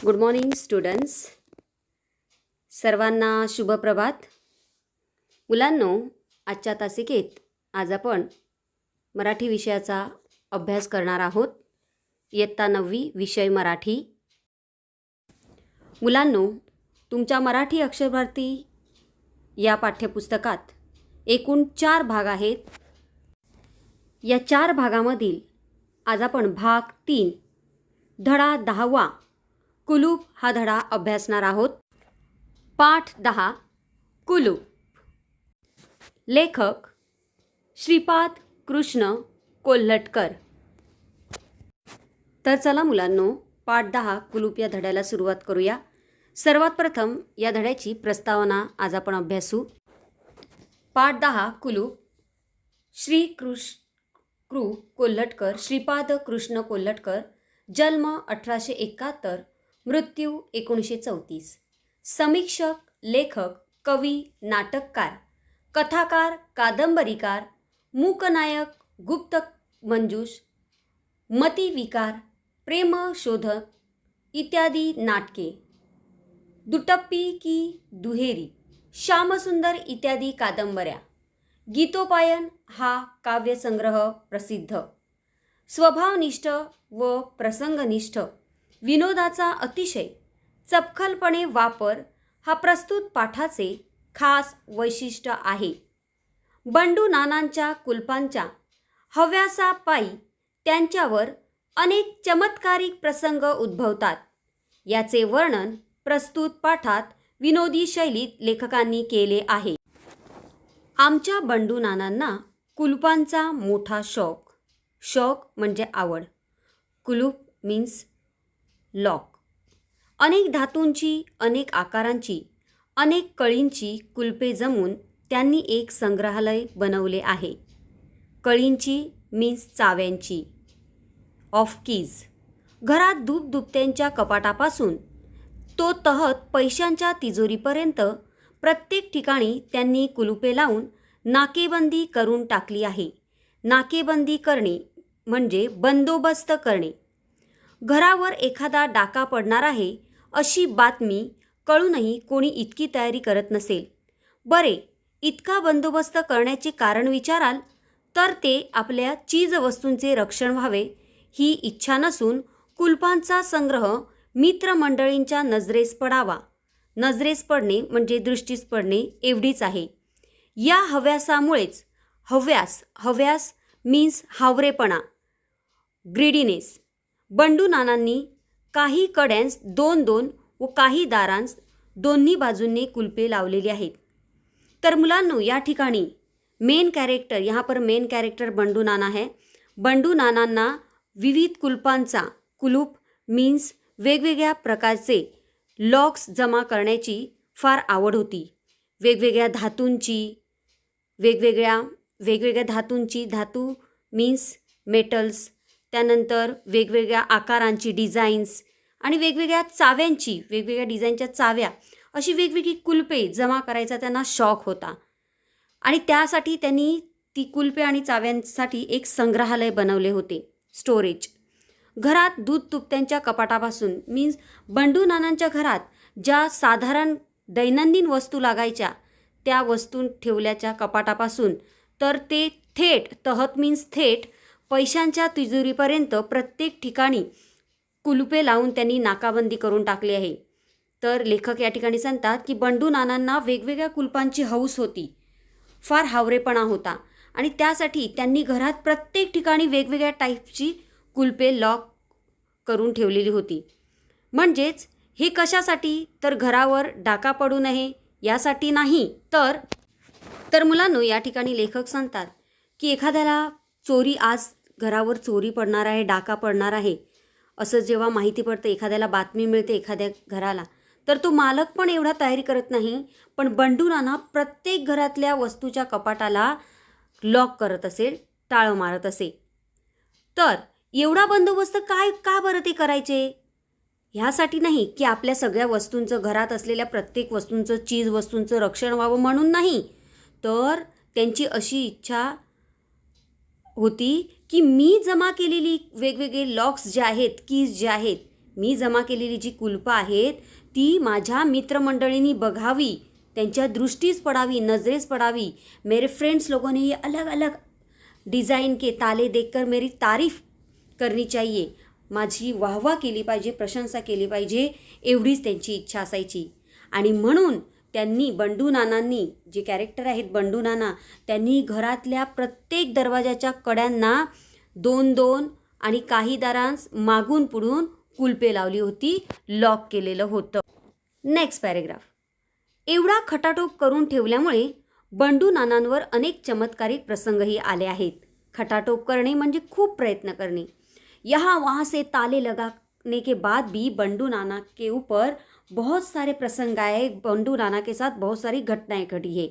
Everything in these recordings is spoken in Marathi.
Good morning students. सर्वांना शुभप्रभात. मुलांनो, आजच्या तासिकेत आज आपण मराठी विषयाचा अभ्यास करणार आहोत. इयत्ता 9वी विषय मराठी. मुलांनो, तुमच्या मराठी अक्षरभारती या पाठ्यपुस्तकात एकूण 4 भाग आहेत. या 4 भागामधील आज आपण भाग 3 धडा 10वा कुलूप हा धडा अभ्यासणार आहोत. पाठ 10 कुलूप. लेखक श्रीपाद कृष्ण कोल्हटकर. तर चला मुलांनो, पाठ 10 कुलूप या धड्याला सुरुवात करूया. सर्वात प्रथम या धड्याची प्रस्तावना आज आपण अभ्यासू. पाठ 10 कुलूप. कोल्हटकर, श्रीपाद कृष्ण कोल्हटकर. जन्म 1871, मृत्यू 1934. समीक्षक, लेखक, कवी, नाटककार, कथाकार, कादंबरीकार, मूकनायक, गुप्त मंजूष, मतिविकार, प्रेमशोधक इत्यादी नाटके, दुटप्पी की दुहेरी, श्यामसुंदर इत्यादी कादंबऱ्या, गीतोपायन हा काव्यसंग्रह प्रसिद्ध, स्वभावनिष्ठ व प्रसंगनिष्ठ विनोदाचा अतिशय चपखलपणे वापर हा प्रस्तुत पाठाचे खास वैशिष्ट्य आहे. बंडू नानांच्या कुलपांच्या हव्यासापायी त्यांच्यावर अनेक चमत्कारिक प्रसंग उद्भवतात. याचे वर्णन प्रस्तुत पाठात विनोदी शैलीत लेखकांनी केले आहे. आमच्या बंडू नानांना कुलपांचा मोठा शौक म्हणजे आवड. कुलूप मीन्स लॉक. अनेक धातूंची, अनेक आकारांची, अनेक कळींची कुलपे जमून त्यांनी एक संग्रहालय बनवले आहे. कळींची मीन्स चाव्यांची, ऑफ कीज. घरात दुपदुपत्यांच्या कपाटापासून तो तहत पैशांच्या तिजोरीपर्यंत प्रत्येक ठिकाणी त्यांनी कुलुपे लावून नाकेबंदी करून टाकली आहे. नाकेबंदी करणे म्हणजे बंदोबस्त करणे. घरावर एखादा डाका पडणार आहे अशी बातमी कळूनही कोणी इतकी तयारी करत नसेल. बरे, इतका बंदोबस्त करण्याचे कारण विचाराल तर ते आपल्या चीजवस्तूंचे रक्षण व्हावे ही इच्छा नसून कुलपांचा संग्रह मित्रमंडळींच्या नजरेस पडावा. नजरेस पडणे म्हणजे दृष्टीस पडणे एवढीच आहे. या हव्यासामुळेच हव्यास मीन्स हावरेपणा, ग्रीडीनेस. बंडू नानांनी काही कड्यांस 2-2 व काही दारांस दोन्ही बाजूंनी कुलपे लावलेली आहेत. तर मुलांनो, या ठिकाणी मेन कैरेक्टर, यहाँ पर मेन कैरेक्टर बंडू नाना है. बंडू नानांना विविध कुलपांचा, कुलूप मीन्स वेगवेगळ्या प्रकारचे लॉक्स जमा करण्याची फार आवड होती. वेगवेगळ्या धातूंची, धातू मीन्स मेटल्स, त्यानंतर वेगवेगळ्या आकारांची डिझाईन्स आणि वेगवेगळ्या चाव्यांची, वेगवेगळ्या डिझाईनच्या चाव्या, अशी वेगवेगळी कुलपे जमा करायचा त्यांना शौक होता. आणि त्यासाठी त्यांनी ती कुलपे आणि चाव्यांसाठी एक संग्रहालय बनवले होते, स्टोरेज. घरात दुपत्यांच्या कपाटापासून मीन्स बंडू नानांच्या घरात ज्या साधारण दैनंदिन वस्तू लागायच्या त्या वस्तू ठेवल्याच्या कपाटापासून तर ते थेट, तहत मीन्स थेट पैशांच्या तिजोरीपर्यंत प्रत्येक ठिकाणी कुलुपे लावून त्यांनी नाकाबंदी करून टाकली आहे. तर लेखक या ठिकाणी सांगतात की बंडू नानांना वेगवेगळ्या कुलपांची हौस होती, फार हावरेपणा होता आणि त्यासाठी त्यांनी घरात प्रत्येक ठिकाणी वेगवेगळ्या टाईपची कुलपे लॉक करून ठेवलेली होती. म्हणजेच हे कशासाठी, तर घरावर डाका पडू नये यासाठी नाही, तर मुलांनो, या ठिकाणी लेखक सांगतात की एखाद्याला आज घरावर चोरी पडणार आहे, डाका पडणार आहे असं जेव्हा माहिती पडतं, एखाद्याला बातमी मिळते एखाद्या घराला, तर तो मालक पण एवढा तयारी करत नाही. पण बंडू नाना प्रत्येक घरातल्या वस्तूच्या कपाटाला लॉक करत असेल, टाळं मारत असे. तर एवढा बंदोबस्त का बरं ते करायचे? ह्यासाठी नाही की आपल्या सगळ्या वस्तूंचं, घरात असलेल्या प्रत्येक वस्तूंचं, चीज वस्तूंचं रक्षण व्हावं म्हणून नाही, तर त्यांची अशी इच्छा होती की मी जमा केलेली वेगवेगळे लॉक्स जे आहेत, कीज जे आहेत, मी जमा केलेली जी कुलपं आहेत ती माझ्या मित्रमंडळींनी बघावी, त्यांच्या दृष्टीस पडावी, नजरेस पडावी. मेरे फ्रेंड्स लोगों ने ये अलग अलग डिज़ाइन के ताले देखकर मेरी तारीफ करनी चाहिए. माझी वाहवा केली पाहिजे, प्रशंसा केली पाहिजे, एवढीच त्यांची इच्छा असायची. आणि म्हणून त्यांनी बंडू नानांनी, जे कॅरेक्टर आहेत बंडू नाना, त्यांनी घरातल्या प्रत्येक दरवाजाच्या कड्यांना 2-2 आणि काही दारांस मागून पुढून कुलपे लावली होती, लॉक केलेलं होतं. Next paragraph. एवढा खटाटोप करून ठेवल्यामुळे बंडू नानांवर अनेक चमत्कारिक प्रसंगही आले आहेत. खटाटोप करणे म्हणजे खूप प्रयत्न करणे. यहाँ वहाँ से ताले लगाने के बाद भी बंडू नाना के ऊपर बहुत सारे प्रसंग आए. बंडू नाना के साथ बहुत सारी घटनाएं घटी है.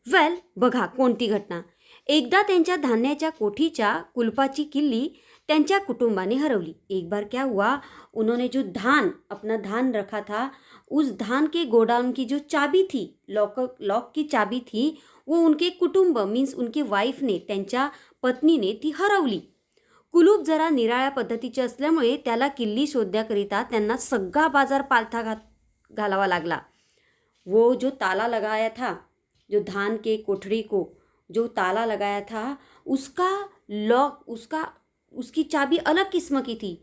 वेल, बघा कोणती घटना. एकदा त्यांच्या धान्याच्या कोठीच्या कुलपाची किल्ली त्यांच्या कुटुंबाने हरवली. एक बार क्या हुआ, उन्होंने जो अपना धान रखा था, उस धान के गोडाउन की जो चाबी थी, लॉक की चाबी थी, वो उनके कुटुंब मीन्स उनके वाईफ ने, त्यांच्या पत्नीने ती हरवली. कुलूप जरा निराळ्या पद्धतीचे असल्यामुळे त्याला किल्ली शोधण्याकरिता त्यांना सगळा बाजार पालथा घालावा लागला. वो जो ताला लगाया था, जो धान के कोठड़ी को जो ताला लगाया था, उसका लॉक, उसकी चाबी अलग किस्म की थी.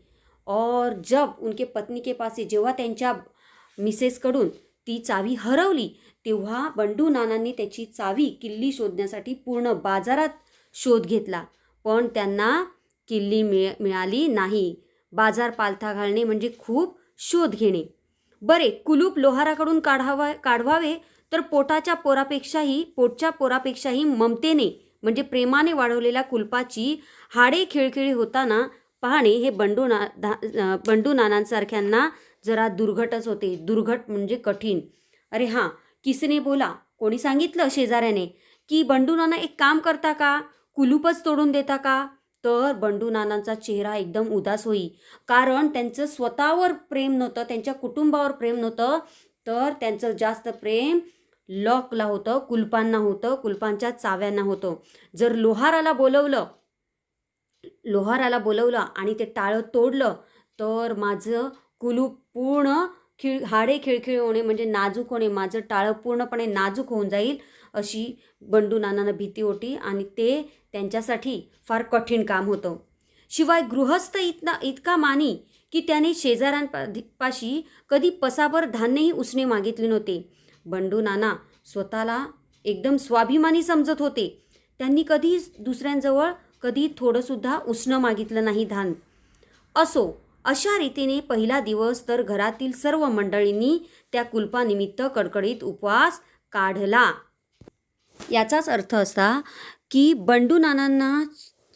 और जब उनके पत्नी के पास जेव्हा त्यांच्या मिसेसकडून ती चावी हरवली, तेव्हा बंडू नानांनी त्याची चावी किल्ली शोधण्यासाठी पूर्ण बाजारात शोध घेतला, पण त्यांना किल्ली मिळाली नाही. बाजार पालथा घालणे म्हणजे खूप शोध घेणे. बरे, कुलूप लोहाराकडून काढवावे तर पोटच्या पोरापेक्षाही ममतेने म्हणजे प्रेमाने वाढवलेल्या कुलपाची हाडे खिळखिळी होताना पाहणे हे बंडू नानांसारख्यांना जरा दुर्घटच होते. दुर्घट म्हणजे कठीण. अरे हां, किसने बोला, कोणी सांगितलं शेजाऱ्याने की बंडू नाना एक काम करता का, कुलूपच तोडून देता का. तर बंडू नानांचा चेहरा एकदम उदास होई. कारण त्यांचं स्वतःवर प्रेम नव्हतं, त्यांच्या कुटुंबावर प्रेम नव्हतं, तर त्यांचं जास्त प्रेम लॉकला होतं, कुलपांना होतं, कुलपांच्या चाव्यांना होतं. जर लोहाराला बोलवलं आणि ते टाळं तोडलं तर माझं कुलूप पूर्ण हाडे खिळखिळ होणे म्हणजे नाजूक होणे, माझं टाळं पूर्णपणे नाजूक होऊन जाईल, अशी बंडू नानांना भीती होती आणि ते त्यांच्यासाठी फार कठीण काम होतं. शिवाय गृहस्थ इतका मानी की त्याने शेजाऱ्यांपाशी कधी पसाभर धान्यही उसने मागितले नव्हते. बंडू नाना स्वतःला एकदम स्वाभिमानी समजत होते. त्यांनी कधी दुसऱ्यांजवळ कधी थोडंसुद्धा उसणं मागितलं नाही धान. असो, अशा रीतीने पहिला दिवस तर घरातील सर्व मंडळींनी त्या कुलपानिमित्त कडकडीत उपवास काढला. याचाच अर्थ असा की बंडू नानांना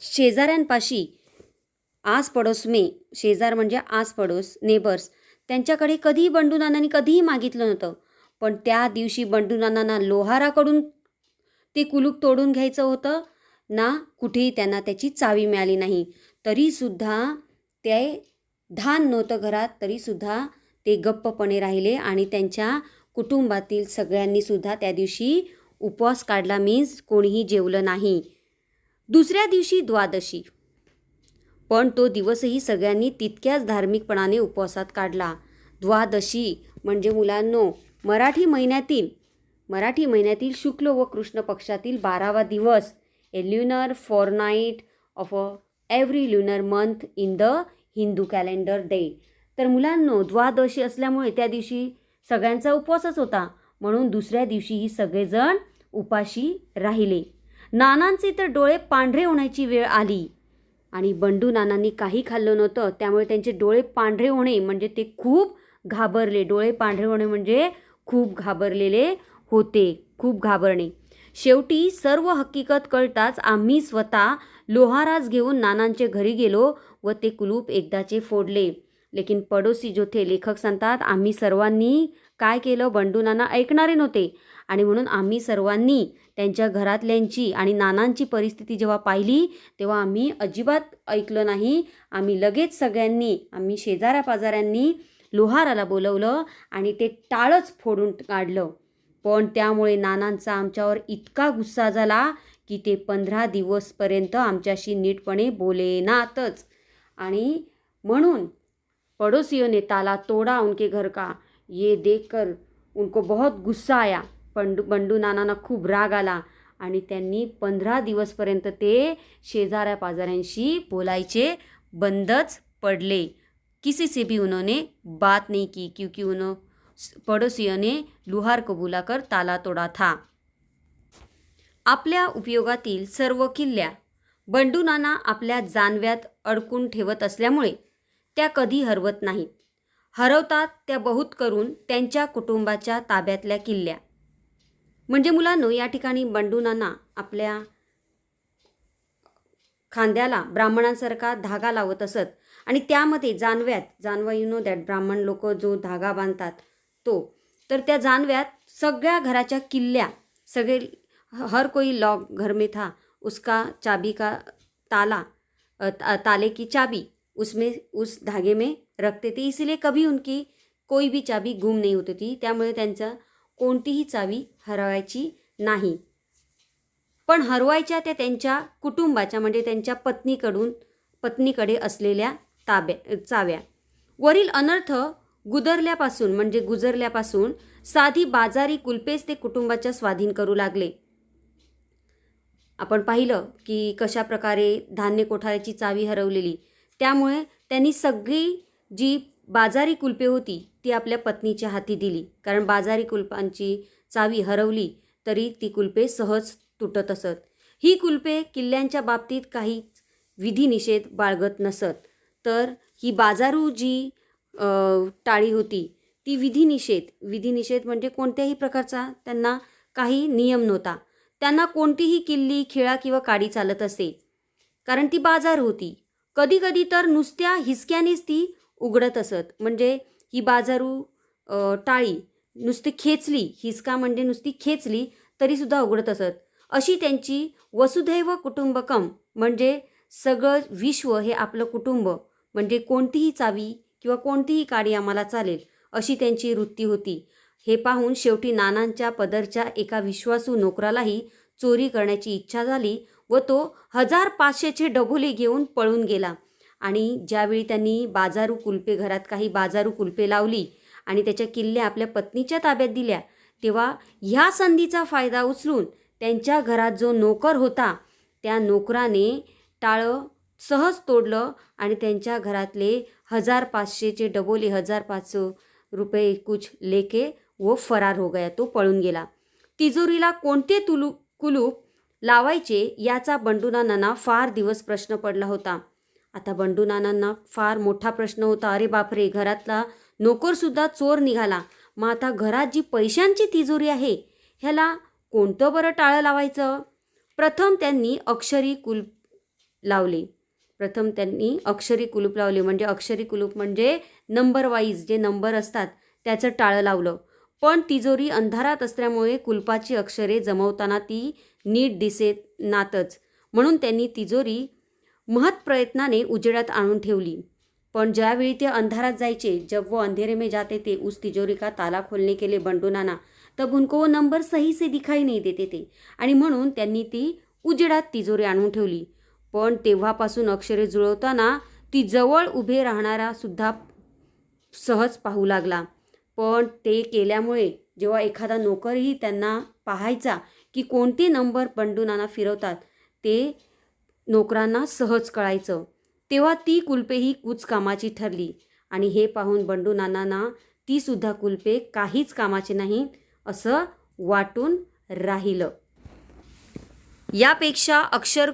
शेजाऱ्यांपाशी आसपडोस शेजार म्हणजे आसपडोस, नेबर्स, त्यांच्याकडे कधीही बंडू नानांनी कधीही मागितलं नव्हतं. पण त्या दिवशी बंडू नानांना लोहाराकडून ते कुलूप तोडून घ्यायचं होतं ना, कुठेही त्यांना त्याची चावी मिळाली नाही. तरीसुद्धा ते धान नव्हतं घरात, तरीसुद्धा ते गप्पपणे राहिले आणि त्यांच्या कुटुंबातील सगळ्यांनीसुद्धा त्या दिवशी उपवास काढला. मीन्स कोणीही जेवलं नाही. दुसऱ्या दिवशी द्वादशी, पण तो दिवसही सगळ्यांनी तितक्याच धार्मिकपणाने उपवासात काढला. द्वादशी म्हणजे मुलांनो मराठी महिन्यातील शुक्ल व कृष्ण पक्षातील 12वा दिवस, a lunar fortnight of every lunar month in the Hindu calendar day. तर मुलांनो द्वादशी असल्यामुळे त्या दिवशी सगळ्यांचा उपवासच होता, म्हणून दुसऱ्या दिवशीही सगळेजण उपाशी राहिले. नानांचे तर डोळे पांढरे होण्याची वेळ आली आणि बंडू नानांनी काही खाल्लं नव्हतं, त्यामुळे त्यांचे डोळे पांढरे होणे म्हणजे ते खूप घाबरले. डोळे पांढरे होणे म्हणजे खूप घाबरलेले होते, खूप घाबरणे. शेवटी सर्व हकीकत कळताच आम्ही स्वतः लोहाराज घेऊन नानांच्या घरी गेलो व ते कुलूप एकदाचे फोडले. लेकिन पडोसी जो थे, लेखक सांगतात, आम्ही सर्वांनी काय केलं, बंडू नाना ऐकणारे नव्हते आणि म्हणून आम्ही सर्वांनी त्यांच्या घरातल्यांची आणि नानांची परिस्थिती जेव्हा पाहिली तेव्हा आम्ही अजिबात ऐकलं नाही. आम्ही लगेच आम्ही शेजाऱ्यापाजाऱ्यांनी लोहाराला बोलवलं आणि ते टाळच फोडून काढलं. पण त्यामुळे नानांचा आमच्यावर इतका गुस्सा झाला की ते 15 दिवसपर्यंत आमच्याशी नीटपणे बोलेनातच. आणि म्हणून पड़ोसियों ने ताला तोड़ा उनके घर का। ये देखकर उनको बहुत गुस्सा आया. बंडू नानांना खूप राग आला आणि त्यांनी 15 दिवसपर्यंत ते शेजाऱ्या पाजाऱ्यांशी बोलायचे बंदच पडले. किसी से भी उन्होंने बात नहीं की क्योंकि पड़ोसियों ने लुहार को बुलाकर ताला तोड़ा था. आपल्या उपयोगातील सर्व किल्ल्या बंडू नाना आपल्या जानव्यात अडकून ठेवत असल्यामुळे त्या कधी हरवत नाहीत. हरवतात त्या बहुत करून त्यांच्या कुटुंबाच्या ताब्यातल्या किल्ल्या. म्हणजे मुलांनो, या ठिकाणी बंडू नाना आपल्या खांद्याला ब्राह्मणांसारखा धागा लावत असत आणि त्यामध्ये जानवा यू नो दॅट, ब्राह्मण लोक जो धागा बांधतात तो, तर त्या जानव्यात सगळ्या घराच्या किल्ल्या, सगळे हर कोई लॉक घर में था उसका चाबी का ताला, ताले की चाबी उसमें उस धागे में रखते थे. इसलिए कभी उनकी कोई भी चाबी गुम नहीं होती थी. त्यामुळे त्यांचा कोणतीही चावी हरवायची नाही. पण हरवायच्या त्या त्यांच्या कुटुंबाच्या म्हणजे त्यांच्या पत्नीकडे असलेल्या चाव्या. वरील अनर्थ गुजरल्यापासून साधी बाजारी कुलपेच ते कुटुंबाच्या स्वाधीन करू लागले. आपण पाहिलं की कशा प्रकारे धान्य कोठाराची चावी हरवलेली. त्यामुळे त्यांनी सगळी जी बाजारी कुलपे होती ती आपल्या पत्नीच्या हाती दिली. कारण बाजारी कुलपांची चावी हरवली तरी ती कुलपे सहज तुटत असत. ही कुलपे किल्ल्यांच्या बाबतीत काही विधिनिषेध बाळगत नसत. तर ही बाजारू जी टाळी होती ती विधिनिषेध म्हणजे कोणत्याही प्रकारचा त्यांना काही नियम नव्हता. त्यांना कोणतीही किल्ली, खिळा किंवा काडी चालत असे, कारण ती बाजार होती. कधी तर नुसत्या हिसक्यानेच ती उघडत असत. म्हणजे ही बाजारू टाळी नुसती खेचली, हिसका म्हणजे नुसती खेचली तरीसुद्धा उघडत असत. अशी त्यांची वसुधैव कुटुंबकम म्हणजे सगळं विश्व हे आपलं कुटुंब, म्हणजे कोणतीही चावी किंवा कोणतीही काडी आम्हाला चालेल अशी त्यांची वृत्ती होती. हे पाहून शेवटी नानांच्या पदरच्या एका विश्वासू नोकरालाही चोरी करण्याची इच्छा झाली व तो 1500चे डबोली घेऊन पळून गेला. आणि ज्यावेळी त्यांनी घरात काही बाजारू कुलपे लावली आणि त्याच्या किल्ल्या आपल्या पत्नीच्या ताब्यात दिल्या, तेव्हा ह्या संधीचा फायदा उचलून त्यांच्या घरात जो नोकर होता त्या नोकराने टाळं सहज तोडलं आणि त्यांच्या घरातले 1500चे डबोली 1500 रुपये कुछ लेके वो फरार हो गया. तो पळून गेला. तिजोरीला कोणते कुलूप लावायचे याचा बंडू नानांना फार दिवस प्रश्न पडला होता. आता बंडू नानांना फार मोठा प्रश्न होता. अरे बापरे, घरातला नोकरसुद्धा चोर निघाला. मग आता घरात जी पैशांची तिजोरी आहे ह्याला कोणतं बरं टाळं लावायचं? प्रथम त्यांनी अक्षरी कुलूप लावले. म्हणजे अक्षरी कुलूप म्हणजे नंबर वाईज जे नंबर असतात त्याचं टाळं लावलं. पण तिजोरी अंधारात असल्यामुळे कुलपाची अक्षरे जमवताना ती नीट दिसेनातच. म्हणून त्यांनी तिजोरी महत्प्रयत्नाने उजेडात आणून ठेवली. पण ज्यावेळी ते अंधारात जायचे, जब वो अंधेरे में जाते थे उस तिजोरी का ताला खोलने के लिए बंडू नाना तब उनको वो नंबर सही से दिखाई नहीं देते थे. आणि म्हणून त्यांनी ती उजेडात तिजोरी आणून ठेवली. पण तेव्हापासून अक्षरे जुळवताना ती जवळ उभे राहणारा सुद्धा सहज पाहू लागला. पण ते केल्यामुळे जेव्हा एखादा नोकरही त्यांना पाहायचा की कोणते नंबर बंडू नाना फिरवतात ते नोकरांना सहज कळायचं. तेव्हा ती कुलपेही कुच कामाची ठरली. आणि हे पाहून बंडू नानांना ती सुद्धा कुलपे काहीच कामाचे नाही असं वाटून राहिलं. यापेक्षा अक्षर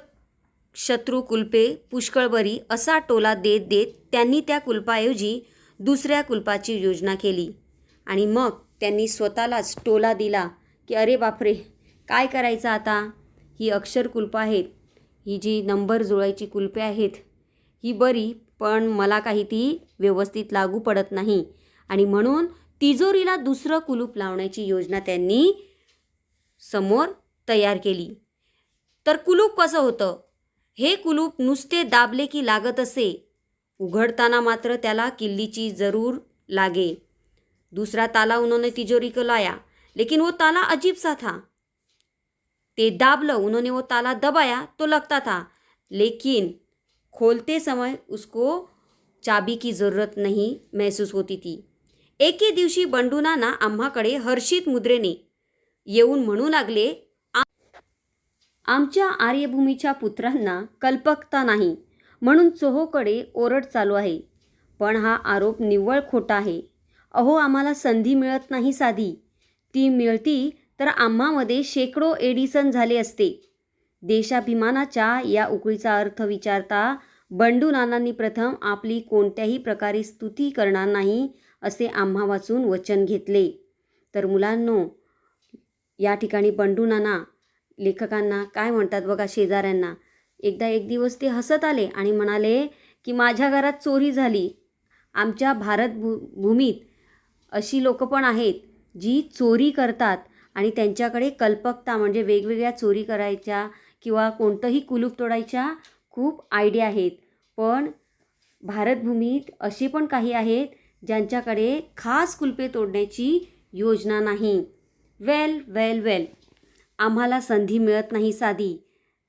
शत्रू कुलपे पुष्कळ बरी असा टोला देत देत त्यांनी त्या कुलपाऐवजी दुसऱ्या कुलपाची योजना केली. आणि मग त्यांनी स्वतःलाच टोला दिला की अरे बापरे, काय करायचं आता? ही अक्षर कुलपं आहेत, ही जी नंबर जुळायची कुलपे आहेत ही बरी, पण मला काही ती व्यवस्थित लागू पडत नाही. आणि म्हणून तिजोरीला दुसरं कुलूप लावण्याची योजना त्यांनी समोर तयार केली. तर कुलूप कसं होतं? हे कुलूप नुसते दाबले की लागत असे, उघडताना मात्र त्याला किल्लीची जरूर लागे. दूसरा ताला उन्होंने तिजोरी को लाया लेकिन वो ताला अजीब सा था. ते दाबलं, उन्होंने वो ताला दबाया तो लगता था, लेकिन खोलते समय उसको चाबी की ज़रूरत नहीं महसूस होती थी. एके दिवशी बंडू नाना आम्हाकडे हर्षित मुद्रेने येऊन म्हणू लागले, आमच्या आर्यभूमीच्या पुत्रांना कल्पकता नाही म्हणून चोहोकडे ओरड चालू आहे. पण हा आरोप निव्वळ खोटा आहे. अहो, आम्हाला संधी मिळत नाही साधी. ती मिळती तर आम्हामध्ये शेकडो एडिसन झाले असते. देशाभिमानाच्या या उकळीचा अर्थ विचारता बंडू नानांनी प्रथम आपली कोणत्याही प्रकारे स्तुती करणार नाही असे आम्हा वाचून वचन घेतले. तर मुलांनो, या ठिकाणी बंडू नाना लेखकांना काय म्हणतात बघा, शेजाऱ्यांना. एकदा एक दिवस ते हसत आले आणि म्हणाले की माझ्या घरात चोरी झाली. आमच्या भूमीत अशी लोक पण आहेत जी चोरी करतात आणि त्यांच्याकडे कल्पकता म्हणजे वेगवेगळ्या चोरी करायच्या किंवा कोणतंही कुलूप तोडायच्या खूप आयडिया आहेत. पण भारतभूमीत असे पण काही आहेत ज्यांच्याकडे खास कुलपे तोडण्याची योजना नाही. वेल वेल वेल, आम्हाला संधी मिळत नाही साधी.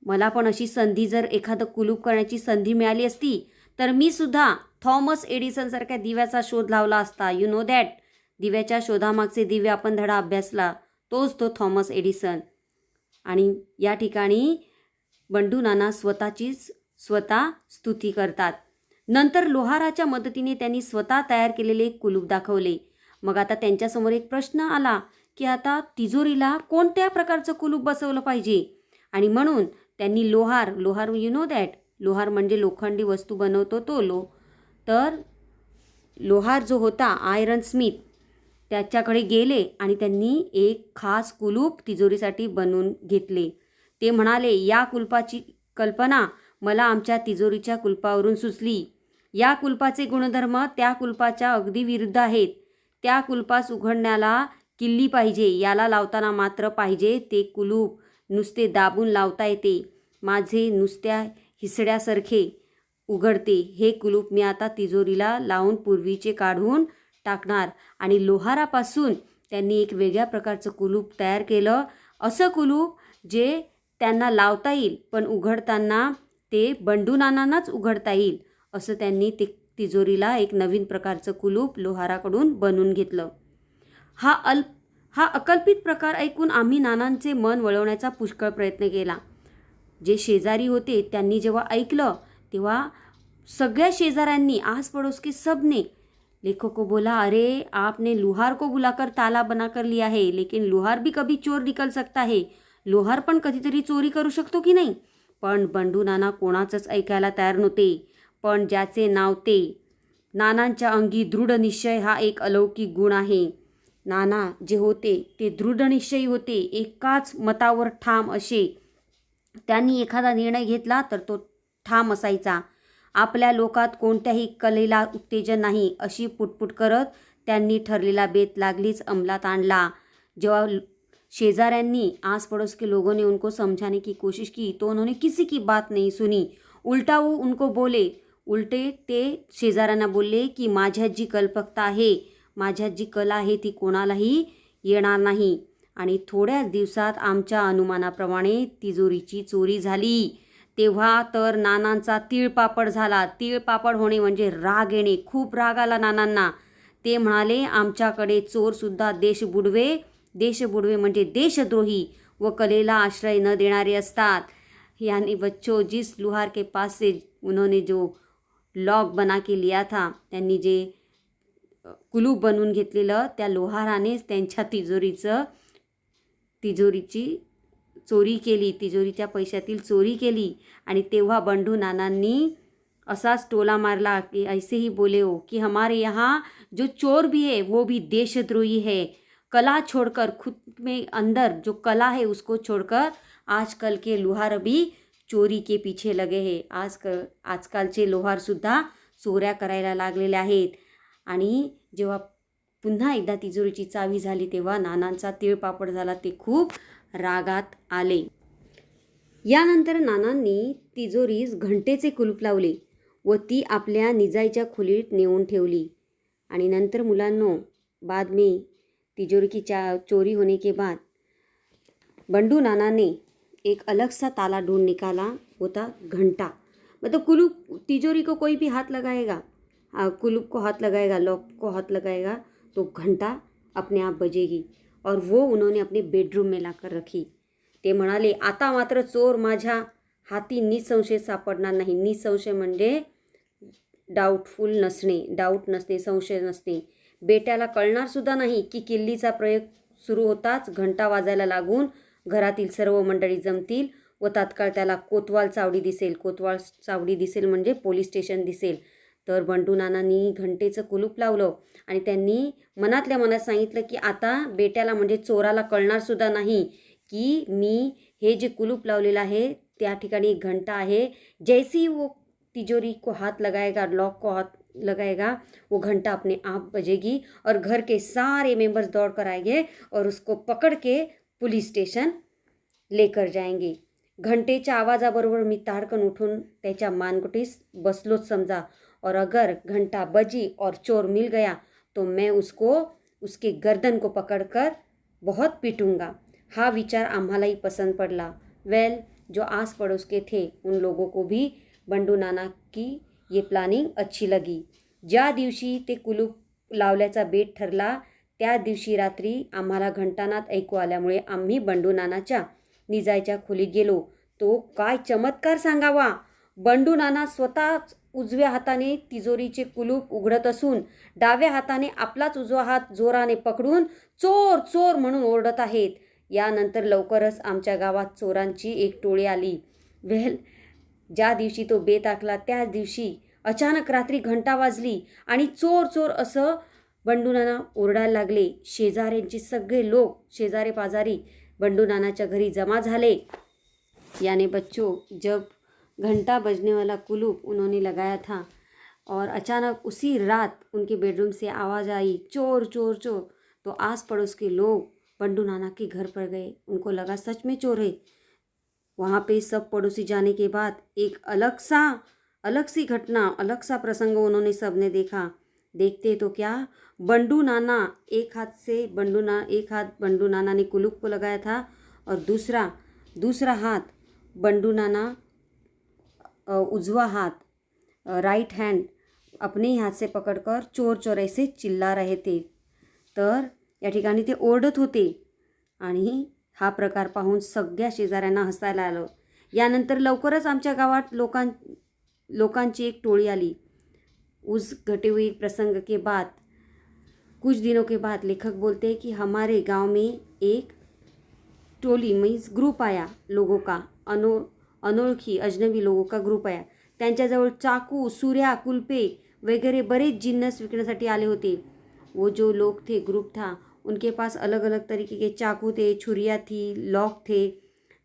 मला पण अशी संधी, जर एखादं कुलूप करण्याची संधी मिळाली असती तर मी सुद्धा थॉमस एडिसनसारख्या दिव्याचा शोध लावला असता. You know that. दिव्याच्या शोधामागचे दिवे आपण धडा अभ्यासला, तोच तो थॉमस एडिसन. आणि या ठिकाणी बंडू नाना स्वतःचीच स्वतः स्तुती करतात. नंतर लोहाराच्या मदतीने त्यांनी स्वतः तयार केलेले कुलूप दाखवले. मग आता त्यांच्यासमोर एक प्रश्न आला की आता तिजोरीला कोणत्या प्रकारचं कुलूप बसवलं पाहिजे. आणि म्हणून त्यांनी लोहार यू नो दॅट, लोहार म्हणजे लोखंडी वस्तू बनवतो तो तर लोहार जो होता, आयरन स्मिथ, त्याच्याकडे गेले आणि त्यांनी एक खास कुलूप तिजोरीसाठी बनवून घेतले. ते म्हणाले, या कुलपाची कल्पना मला आमच्या तिजोरीच्या कुलपावरून सुचली. या कुलपाचे गुणधर्म त्या कुलपाच्या अगदी विरुद्ध आहेत. त्या कुलपास उघडण्याला किल्ली पाहिजे. याला लावताना मात्र पाहिजे ते कुलूप नुसते दाबून लावता येते. माझे नुसत्या हिसड्यासारखे उघडते हे कुलूप मी आता तिजोरीला लावून पूर्वीचे काढून टाकणार. आणि लोहारापासून त्यांनी एक वेगळ्या प्रकारचं कुलूप तयार केलं. असं कुलूप जे त्यांना लावता येईल पण उघडताना ते बंडू नानांनाच उघडता येईल असं त्यांनी ते तिजोरीला एक नवीन प्रकारचं कुलूप लोहाराकडून बनवून घेतलं. हा अकल्पित प्रकार ऐकून आम्ही नानांचे मन वळवण्याचा पुष्कळ प्रयत्न केला. जे शेजारी होते त्यांनी जेव्हा ऐकलं तेव्हा सगळ्या शेजाऱ्यांनी, आस पड़ोस के सबने, लेखक को बोला, अरे आपने लोहार को बुलाकर ताला बनाकर लिया है, लेकिन लोहार भी कभी चोर निकल सकता है. लोहार पण कधीतरी चोरी करू शकतो की नाही. पण बंडू नाना कोणाचंच ऐकायला तयार नव्हते. पण ज्याचे नाव ते. नानांच्या अंगी दृढ निश्चय हा एक अलौकिक गुण आहे. नाना जे होते ते दृढनिश्चयी होते, एकाच मतावर ठाम असे. त्यांनी एखादा निर्णय घेतला तर तो ठाम असायचा. आपल्या लोकात कोणत्याही कलेला उत्तेजन नाही अशी पुटपुट करत त्यांनी ठरलेला बेत लागलीच अंमलात आणला. जेव्हा शेजाऱ्यांनी, आस पड़ोस के लोगों ने उनको समझाने की कोशिश की तो उन्होंने किसी की बात नहीं सुनी. उल्टा वो उनको बोले, उलटे ते शेजाऱ्यांना बोलले की माझ्यात जी कल्पकता आहे, माझ्यात जी कला आहे ती कोणालाही येणार नाही. आणि थोड्याच दिवसात आमच्या अनुमानाप्रमाणे तिजोरीची चोरी झाली. तेव्हा तर नानांचा तीळपापड झाला. तीळपापड होणे म्हणजे राग येणे. खूप राग आला नानांना. ते म्हणाले, आमच्याकडे चोरसुद्धा देशबुडवे म्हणजे देशद्रोही व कलेला आश्रय न देणारे असतात. यानी बच्चों, जिस लोहार के पास से उन्होंने जो लॉक बना के लिया था, त्यांनी जे कुलूप बनवून घेतलेलं त्या लोहारानेच त्यांच्या तिजोरीची चोरी केली, तिजोरीच्या पैशातील चोरी केली. आणि तेव्हा बंडू नानांनी असाच टोला मारला कि ऐसे ही बोले हो कि हमारे यहाँ जो चोर भी है वो भी देशद्रोही है. कला छोड़कर, खुद में अंदर जो कला है उसको छोड़कर आजकल के लोहार भी चोरी के पीछे लगे हैं. आजकालचे लोहारसुद्धा चोऱ्या करायला लागलेले आहेत. आणि जेव्हा पुन्हा एकदा तिजोरीची चावी झाली तेव्हा नानांचा तीळपापड झाला. ते खूप रागात आले. यानंतर नानांनी तिजोरीस घंटेचे कुलूप लावले व ती आपल्या निजायच्या खोलीत नेऊन ठेवली. आणि नंतर मुलांनो, बाद में तिजोरी की चोरी होने के बाद बंडू नाना ने एक अलग सा ताला ढूंढ निकाला. होता घंटा. मतलब कुलूप, तिजोरी को कोई भी हाथ लगाएगा कुलूप को हाथ लगाएगा, लॉक को हाथ लगाएगा तो घंटा अपने आप बजेगी। और वो उन्होंने अपने बेडरूम में लाकर रखी। ते म्हणाले, आता मात्र चोर माझ्या हाती निसंशय सापडणार नाही. निसंशय म्हणजे डाऊटफुल नसणे, डाऊट नसणे, संशय नसणे. बेट्याला कळणार सुद्धा नाही की किल्लीचा प्रयोग सुरू होताच घंटा वाजायला लागून घरातील सर्व मंडळी जमतील व तात्काळ त्याला कोतवाल चावडी दिसेल. कोतवाल चावडी दिसेल म्हणजे पोलीस स्टेशन दिसेल. तर बंडू नानांनी घंटेचं कुलूप लावलं आणि त्यांनी मनातल्या मनात सांगितलं की आता बेट्याला म्हणजे चोराला कळणार सुद्धा नाही की मी हे जे कुलूप लावलेलं आहे त्या ठिकाणी एक घंटा आहे. जैसी वो तिजोरी को हाथ लगाएगा, लॉक को हाथ लगाएगा, वो घंटा अपने आप बजेगी और घर के सारे मेंबर्स दौड़ कर आएंगे और उसको पकड़ के पुलिस स्टेशन लेकर जाएंगे. घंटेच्या आवाजाबरोबर मी ताडकन उठून त्याच्या मानगुटीस बसलोच समजा. और अगर घंटा बजी और चोर मिल गया तो मैं उसको उसके गर्दन को पकड़कर बहुत पीटूंगा. हा विचार आम्हालाही पसंद पडला. वेल, जो आस पड़ोस के थे उन लोगों को भी बंडू नाना की ये प्लॅनिंग अच्छी लगी. ज्या दिवशी ते कुलूप लावल्याचा बेट ठरला त्या दिवशी रात्री आम्हाला घंटानाद ऐकू आल्यामुळे आम्ही बंडू नानाच्या निजायच्या खोलीत गेलो. तो काय चमत्कार सांगावा. बंडू नाना स्वतःच उजव्या हाताने तिजोरीचे कुलूप उघडत असून डाव्या हाताने आपलाच उजवा हात जोराने पकडून चोर चोर म्हणून ओरडत आहेत. यानंतर लवकरच आमच्या गावात चोरांची एक टोळी आली. वेल, ज्या दिवशी तो बेत आखला त्याच दिवशी अचानक रात्री घंटा वाजली आणि चोर चोर असं बंडू नाना ओरडायला लागले. शेजाऱ्यांचे सगळे लोक, शेजारे पाजारी बंडू नानाच्या घरी जमा झाले. यानी बच्चों, जब घंटा बजने वाला कुलूप उन्होंने लगाया था और अचानक उसी रात उनके बेडरूम से आवाज़ आई चोर चोर चोर, तो आस पड़ोस के लोग बंडू नाना के घर पर गए. उनको लगा सच में चोर है. वहाँ पे सब पड़ोसी जाने के बाद एक अलग सी घटना, अलग सा प्रसंग उन्होंने सबने देखा. देखते तो क्या, बंडू नाना एक हाथ बंडू नाना ने कुलूप को लगाया था और दूसरा हाथ बंडू नाना उजवा हाथ, राइट हैंड अपने ही हाथ से पकड़कर चोर चोर ऐसे चिल्ला रहे थे. तर या ठिकाणी ते ओरडत होते आणि हा प्रकार पाहून सगळ्या शेजाऱ्यांना हसायला आलं. यानंतर लवकरच आमच्या गावात लोकांची एक टोळी आली. उस घटे हुए प्रसंग के बाद कुछ दिनों के बाद लेखक बोलते हैं कि हमारे गांव में एक टोली मीन्स ग्रुप आया लोगों का, अनोळखी अजनबी लोगों का ग्रुप आया. त्यांच्याजवळ चाकू, सुऱ्या, कुलपे वगैरे बरेच जिन्नस विकण्यासाठी आले होते. वो जो लोग थे, ग्रुप था, उनके पास अलग अलग तरीके के चाकू थे, छुरिया थी, लॉक थे.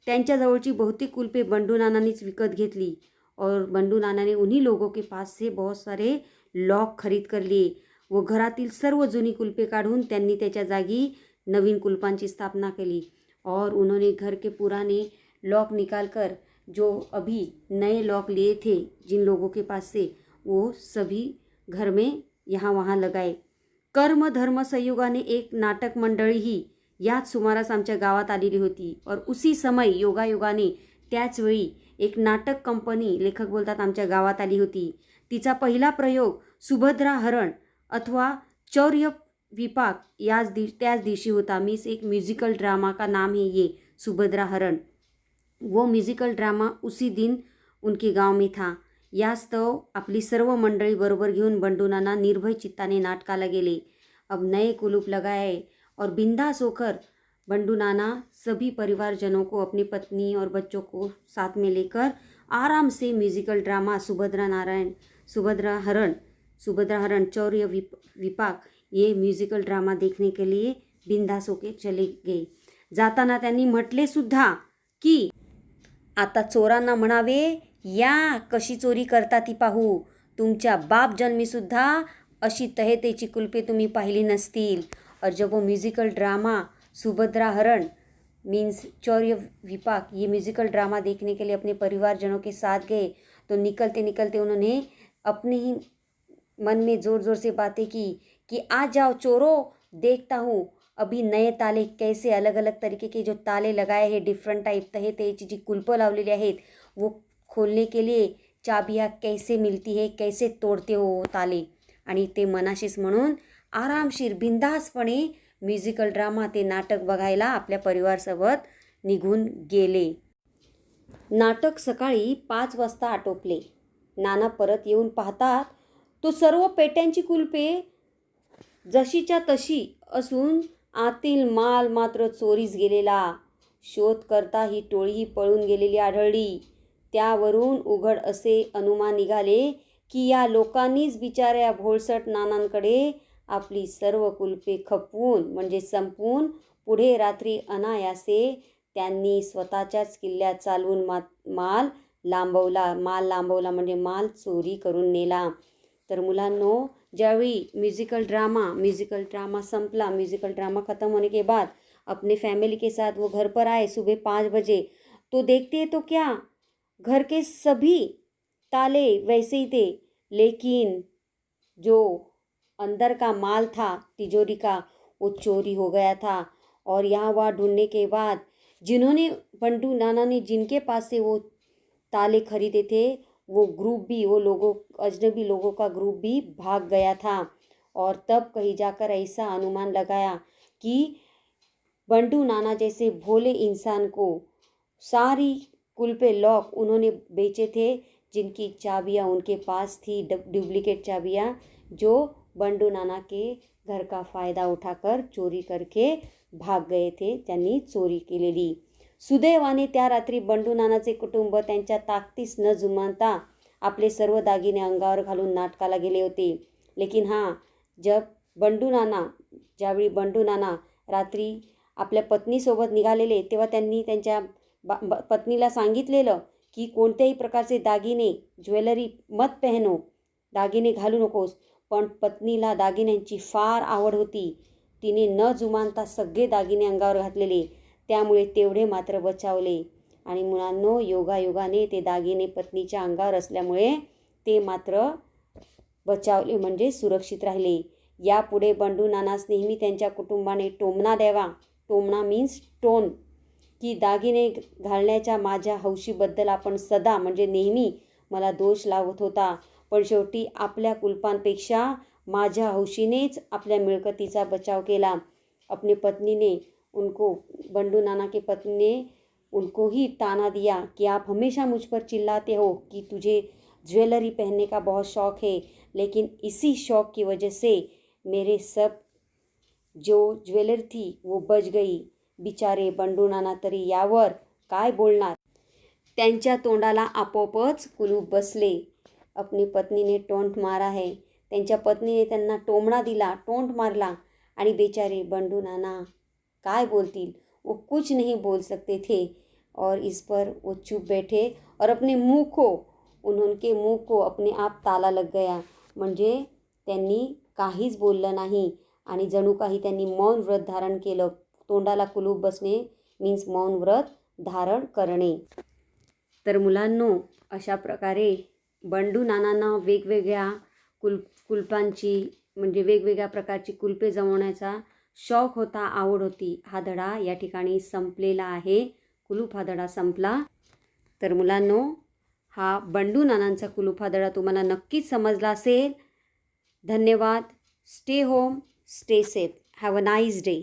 त्यांच्याजवळची बहुतेक कुलपे बंडू नानांनीच विकत घेतली और बंडू नाना ने उन्हीं लोगों के पास से बहुत सारे लॉक खरीद कर लिए. व घरातील सर्व जुनी कुलपे काढून त्यांनी त्याच्या जागी नवीन कुलपांची स्थापना केली. और उन्होंने घर के पुराने लॉक निकाल कर जो अभी नए लॉक लिए थे जिन लोगों के पास से, वो सभी घर में यहाँ वहाँ लगाए. कर्म धर्म संयोगाने एक नाटक मंडळीही याच सुमारास आमच्या गावात आलेली होती. और उसी समय योगायोगाने त्याच वेळी एक नाटक कंपनी, लेखक बोलतात, आमच्या गावात आली होती. तिचा पहिला प्रयोग सुभद्रा हरण अथवा चौर्य विपाक त्याच दिवशी होता. मीन्स एक म्यूजिकल ड्रामा का नाम है ये सुभद्रा हरण. वो म्यूजिकल ड्रामा उसी दिन उनके गांव में था. यास्तव आपली सर्व मंडळी बरोबर घेऊन बंडू नाना निर्भय चित्ताने नाटकाला गेले. अब नए कुलूप लगाए और बिंदास होकर बंडू नाना सभी परिवारजनों को, अपनी पत्नी और बच्चों को साथ में लेकर आराम से म्यूजिकल ड्रामा सुभद्रा हरण चौर्य विपाक ये म्यूजिकल ड्रामा देखने के लिए बिंदास होके चले गए. जाताना त्यांनी म्हटले सुद्धा की आता चोरांना म्हणावे, या कशी चोरी करता ती पाहू. तुमच्या बाप जन्मीसुद्धा अशी तहेतेची कुलपे तुम्ही पाहिली नसतील. और जब वो म्यूजिकल ड्रामा सुभद्रा हरण मीन्स चौर्य विपाक ये म्यूजिकल ड्रामा देखने के लिए अपने परिवारजनों के साथ गए तो निकलते निकलते उन्होंने अपने ही मन में ज़ोर ज़ोर से बातें की कि आ जाओ चोरों, देखता हूँ अभी नए ताले कैसे अलग अलग तरीके के जो ताले लगाए हैं डिफरेंट टाइप तहेतेची जी कुलपं लावलेली आहेत वो खोलने के लिए चाबिया कैसे मिलती है, कैसे तोडते हो ताले. आणि ते मनाशीच म्हणून आरामशीर बिंदासपणे म्युझिकल ड्रामा ते नाटक बघायला आपल्या परिवारासोबत निघून गेले. नाटक सकाळी 5 वाजता आटोपले. नाना परत येऊन पाहतात तो सर्व पेट्यांची कुलपे जशीच्या तशी असून आतील माल मात्र चोरीस गेलेला. शोध करता ही टोळीही पळून गेलेली आढळली. त्यावरून उघड असे अनुमान निघाले की या लोकांनीच बिचाऱ्या भोळसट नानांकडे आपली सर्व कुलपे खपवून म्हणजे संपवून पुढे रात्री अनायासे त्यांनी स्वतःच्याच किल्ल्यात चालवून माल लांबवला म्हणजे माल चोरी करून नेला. तर मुलांनो, ज्यावेळी म्यूज़िकल ड्रामा संपला, म्यूज़िकल ड्रामा ख़त्म होने के बाद अपने फैमिली के साथ वो घर पर आए सुबह 5 बजे, तो देखते तो क्या घर के सभी ताले वैसे ही थे, लेकिन जो अंदर का माल था तिजोरी का वो चोरी हो गया था. और यहाँ वहाँ ढूंढने के बाद जिन्होंने बंडू नाना ने जिनके पास से वो ताले खरीदे थे वो ग्रुप भी अजनबी लोगों का ग्रुप भी भाग गया था. और तब कहीं जाकर ऐसा अनुमान लगाया कि बंडू नाना जैसे भोले इंसान को सारी कुलपे लॉक उन्होंने बेचे थे, जिनकी चाबियाँ उनके पास थी, डुप्लीकेट चाबियाँ, जो बंडू नाना के घर का फ़ायदा उठाकर चोरी करके भाग गए थे. त्यांनी चोरी केलेली. सुदैवाने त्या रात्री बंडू नानाचे कुटुंब त्यांच्या ताकदीस न जुमानता आपले सर्व दागिने अंगावर घालून नाटकाला गेले होते. लेकिन हां, ज्यावेळी बंडू नाना रात्री आपल्या पत्नीसोबत निघालेले तेव्हा त्यांनी त्यांच्या पत्नीला सांगितलेलं की कोणत्याही प्रकारचे दागिने ज्वेलरी मत पहनो, दागिने घालू नकोस. पण पत्नीला दागिन्यांची फार आवड होती. तिने न जुमानता सगळे दागिने अंगावर घातलेले. त्यामुळे तेवढे मात्र बचावले. आणि मुलांनो, योगायोगाने ते दागिने पत्नीच्या अंगावर असल्यामुळे ते मात्र बचावले म्हणजे सुरक्षित राहिले. यापुढे बंडू नानास नेहमी त्यांच्या कुटुंबाने टोमणा द्यावा. टोमणा मीन्स टोन, की दागिने घालण्याच्या माझ्या हौशीबद्दल आपण सदा म्हणजे नेहमी मला दोष लावत होता, पण शेवटी आपल्या कुलपांपेक्षा माझ्या हौशीनेच आपल्या मिळकतीचा बचाव केला. अपने पत्नी ने उनको बंडू नाना के पत्नी ने उनको ही ताना दिया कि आप हमेशा मुझ पर चिल्लाते हो कि तुझे ज्वेलरी पहनने का बहुत शौक़ है, लेकिन इसी शौक़ की वजह से मेरे सब जो ज्वेलरी थी वो बच गई. बिचारे बंडू नाना तरी यावर काय बोलणार. त्यांच्या तोंडाला आपोआपच कुलूप बसले. अपनी पत्नी ने टोंट मारा है. त्यांच्या पत्नीने त्यांना टोमणा दिला, टोंट मारला. आणि बेचारे बंडू नाना काय बोलतील, वो कुछ नहीं बोल सकते थे. और इस पर वो चुप बैठे और उनके मुंह को अपने आप ताला लग गया. म्हणजे त्यांनी काहीच बोललं नाही आणि जणू काही त्यांनी मौन व्रत धारण केलं. तोंडाला कुलूप बसणे मीन्स मौन व्रत धारण करणे. तर मुलांनो, अशा प्रकारे बंडू नानांना वेगवेगळ्या कुलपांची म्हणजे वेगवेगळ्या प्रकारची कुलपे जमवण्याचा शौक होता, आवड होती. हा धडा या ठिकाणी संपलेला आहे. कुलूप हा धडा संपला. तर मुलांनो, हा बंडू नानांचा कुलूप हा धडा तुम्हाला नक्कीच समजला असेल. धन्यवाद. Stay home, stay safe. Have a nice day.